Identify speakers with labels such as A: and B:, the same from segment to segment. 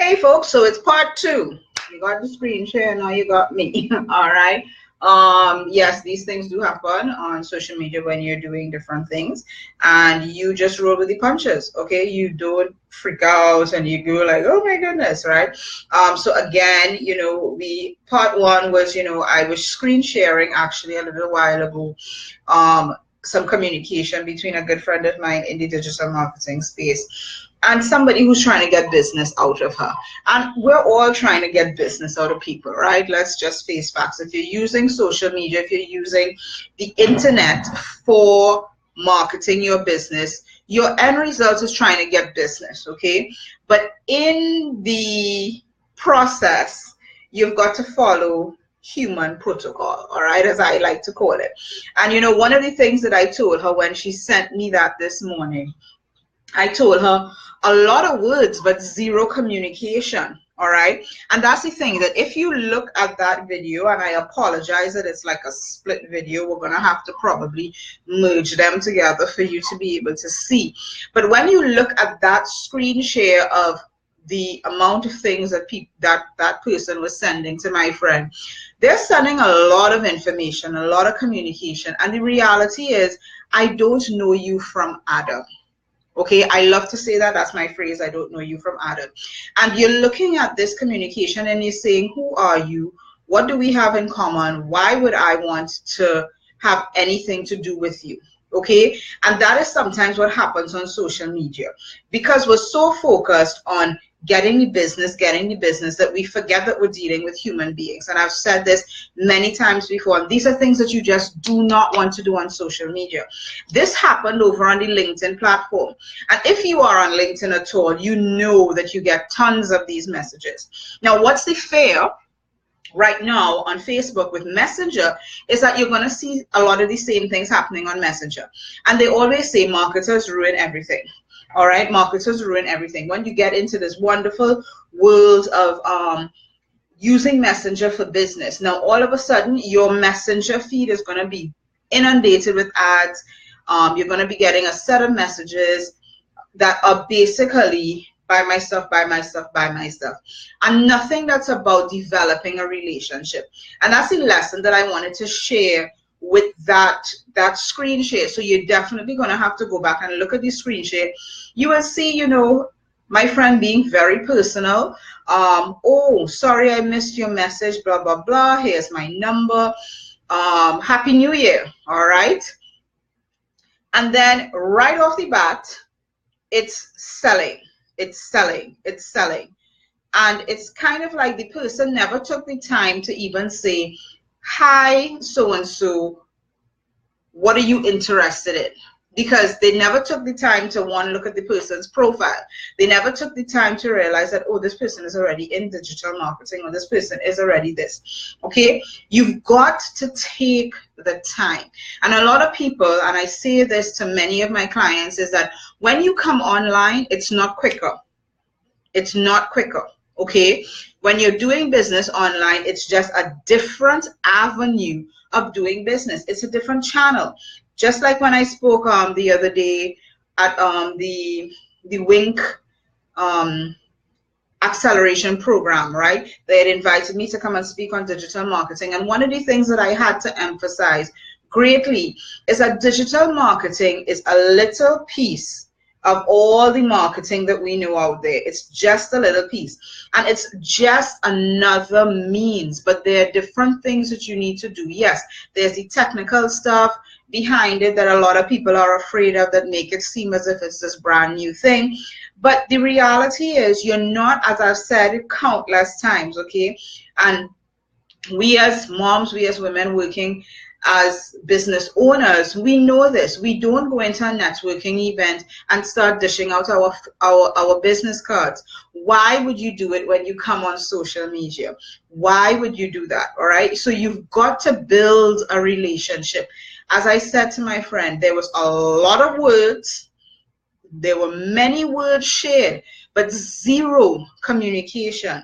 A: Hey folks, so it's part 2. You got the screen share, now you got me. All right. Yes, these things do happen on social media when you're doing different things, and you just roll with the punches. Okay, you don't freak out and you go like, oh my goodness, right? So again, part 1 was, I was screen sharing actually a little while ago, some communication between a good friend of mine in the digital marketing space and somebody who's trying to get business out of her. And we're all trying to get business out of people, right? Let's just face facts. If you're using social media, if you're using the internet for marketing your business, your end result is trying to get business, okay? But in the process, you've got to follow human protocol, all right, as I like to call it. And one of the things that I told her when she sent me that this morning, I told her a lot of words but zero communication, all right? And that's the thing, that if you look at that video, and I apologize that it's like a split video, we're gonna have to probably merge them together for you to be able to see. But when you look at that screen share of the amount of things that that person was sending to my friend, they're sending a lot of information, a lot of communication, and the reality is, I don't know you from Adam. Okay, I love to say that. That's my phrase. I don't know you from Adam. And you're looking at this communication and you're saying, who are you? What do we have in common? Why would I want to have anything to do with you? Okay, and that is sometimes what happens on social media, because we're so focused on getting the business that we forget that we're dealing with human beings. And I've said this many times before, and these are things that you just do not want to do on social media. This happened over on the LinkedIn platform. And if you are on LinkedIn at all, you know that you get tons of these messages. Now, what's the fear right now on Facebook with Messenger is that you're going to see a lot of the same things happening on Messenger. And they always say marketers ruin everything. All right, marketers ruin everything. When you get into this wonderful world of using Messenger for business, now all of a sudden your Messenger feed is going to be inundated with ads. You're going to be getting a set of messages that are basically by myself, and nothing that's about developing a relationship. And that's the lesson that I wanted to share with that screen share. So you're definitely going to have to go back and look at the screen share. You will see, my friend being very personal. Oh, sorry, I missed your message, blah, blah, blah. Here's my number. Happy New Year. All right. And then right off the bat, it's selling. It's selling. It's selling. And it's kind of like the person never took the time to even say, hi, so-and-so, what are you interested in? Because they never took the time to, one, look at the person's profile. They never took the time to realize that, oh, this person is already in digital marketing, or this person is already this. Okay? You've got to take the time. And a lot of people, and I say this to many of my clients, is that when you come online, it's not quicker. It's not quicker. Okay? When you're doing business online, it's just a different avenue of doing business. It's a different channel. Just like when I spoke the other day at the Wink acceleration program, right? They had invited me to come and speak on digital marketing. And one of the things that I had to emphasize greatly is that digital marketing is a little piece of all the marketing that we know out there. It's just a little piece. And it's just another means. But there are different things that you need to do. Yes, there's the technical stuff behind it that a lot of people are afraid of, that make it seem as if it's this brand new thing. But the reality is, you're not, as I've said countless times, okay? And we as moms, we as women working as business owners, we know this. We don't go into a networking event and start dishing out our business cards. Why would you do it when you come on social media? Why would you do that? All right. So you've got to build a relationship. As I said to my friend, there was a lot of words. There were many words shared, but zero communication.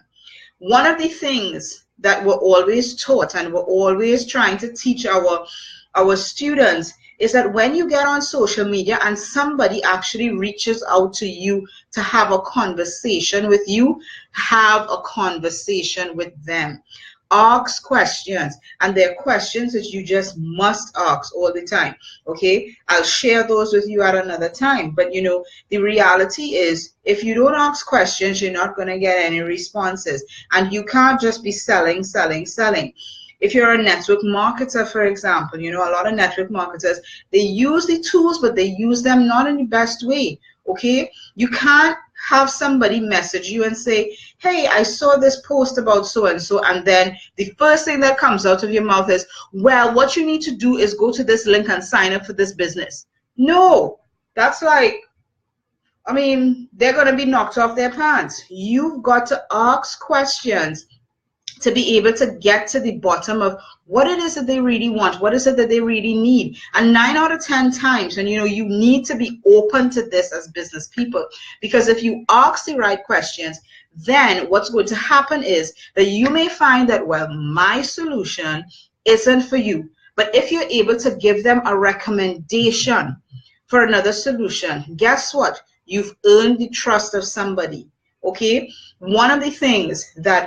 A: One of the things that we're always taught, and we're always trying to teach our students, is that when you get on social media and somebody actually reaches out to you to have a conversation with you, have a conversation with them. Ask questions, and there are questions that you just must ask all the time. Okay, I'll share those with you at another time, but you know, the reality is if you don't ask questions, you're not going to get any responses, and you can't just be selling. If you're a network marketer, for example, you know, a lot of network marketers, they use the tools, but they use them not in the best way. Okay, you can't have somebody message you and say, hey, I saw this post about so and so, and then the first thing that comes out of your mouth is, well, what you need to do is go to this link and sign up for this business. No, that's like, I mean, they're going to be knocked off their pants. You've got to ask questions to be able to get to the bottom of what it is that they really want, what is it that they really need. And 9 out of 10 times, and you know, you need to be open to this as business people, because if you ask the right questions, then what's going to happen is that you may find that, well, my solution isn't for you. But if you're able to give them a recommendation for another solution, guess what? You've earned the trust of somebody. Okay, one of the things that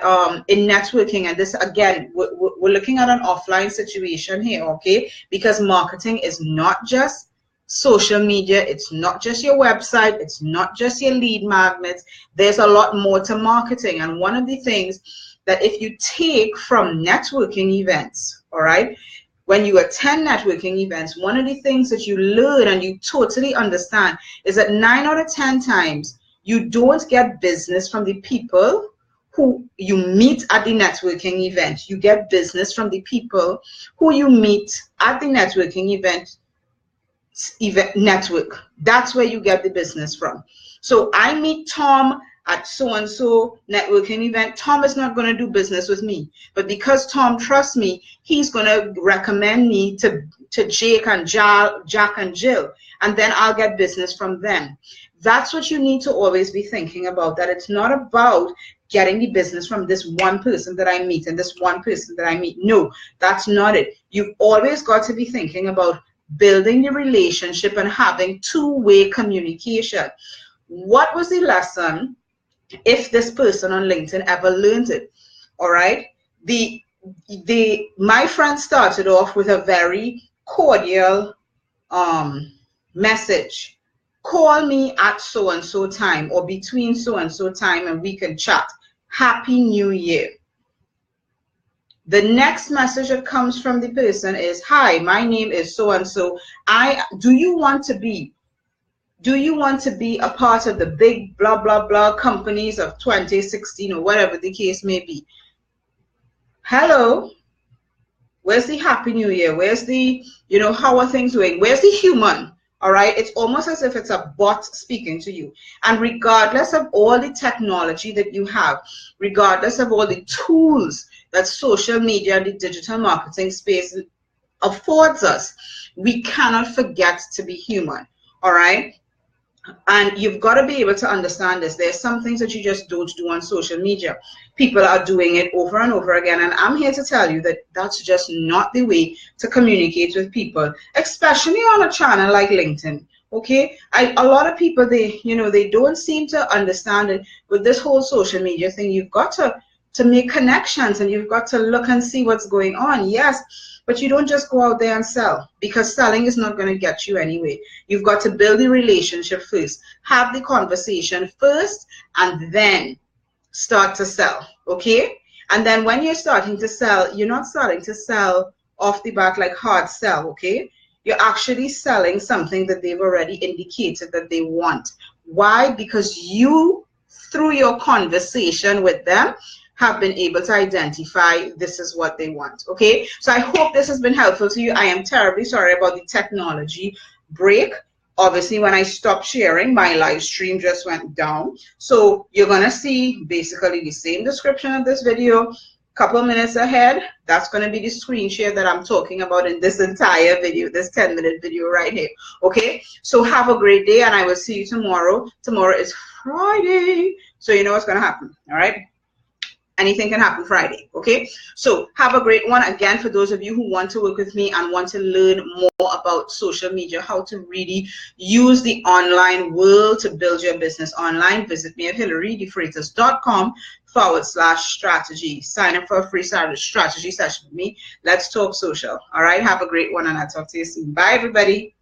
A: in networking, and this again, we're looking at an offline situation here, okay, because marketing is not just social media, it's not just your website, it's not just your lead magnets. There's a lot more to marketing, and one of the things that if you take from networking events, all right, when you attend networking events, one of the things that you learn and you totally understand is that 9 out of 10 times you don't get business from the people who you meet at the networking event. You get business from the people who you meet at the networking event network. That's where you get the business from. So I meet Tom at so-and-so networking event. Tom is not going to do business with me, but because Tom trusts me, he's going to recommend me to Jack and Jill, and then I'll get business from them. That's what you need to always be thinking about, that it's not about getting the business from this one person that I meet and this one person that I meet. No, that's not it. You've always got to be thinking about building the relationship and having two-way communication. What was the lesson if this person on LinkedIn ever learned it? All right. My friend started off with a very cordial message. Call me at so-and-so time or between so-and-so time and we can chat. Happy New Year. The next message that comes from the person is, hi, my name is so-and-so. Do you want to be a part of the big blah, blah, blah companies of 2016 or whatever the case may be? Hello. Where's the Happy New Year? Where's the, you know, how are things going? Where's the human? All right, it's almost as if it's a bot speaking to you. And regardless of all the technology that you have, regardless of all the tools that social media and the digital marketing space affords us, we cannot forget to be human. All right. And you've got to be able to understand this. There's some things that you just don't do on social media. People are doing it over and over again. And I'm here to tell you that that's just not the way to communicate with people, especially on a channel like LinkedIn. Okay, a lot of people, they don't seem to understand it. With this whole social media thing, you've got to make connections and you've got to look and see what's going on. Yes, but you don't just go out there and sell, because selling is not going to get you anyway. You've got to build the relationship first, have the conversation first, and then start to sell. Okay, and then when you're starting to sell, you're not starting to sell off the bat like hard sell. Okay, you're actually selling something that they've already indicated that they want. Why? Because you, through your conversation with them, have been able to identify this is what they want. Okay, so I hope this has been helpful to you. I am terribly sorry about the technology break. Obviously, when I stopped sharing, my live stream just went down. So you're gonna see basically the same description of this video. Couple minutes ahead, that's going to be the screen share that I'm talking about in this entire video, this 10-minute video right here. Okay, so have a great day, and I will see you tomorrow. Tomorrow is Friday, so you know what's going to happen. All right, anything can happen Friday. Okay, so have a great one. Again, for those of you who want to work with me and want to learn more about social media, how to really use the online world to build your business online, visit me at hilarydefreitas.com/strategy. Sign up for a free strategy session with me. Let's talk social. All right, have a great one, and I'll talk to you soon. Bye, everybody.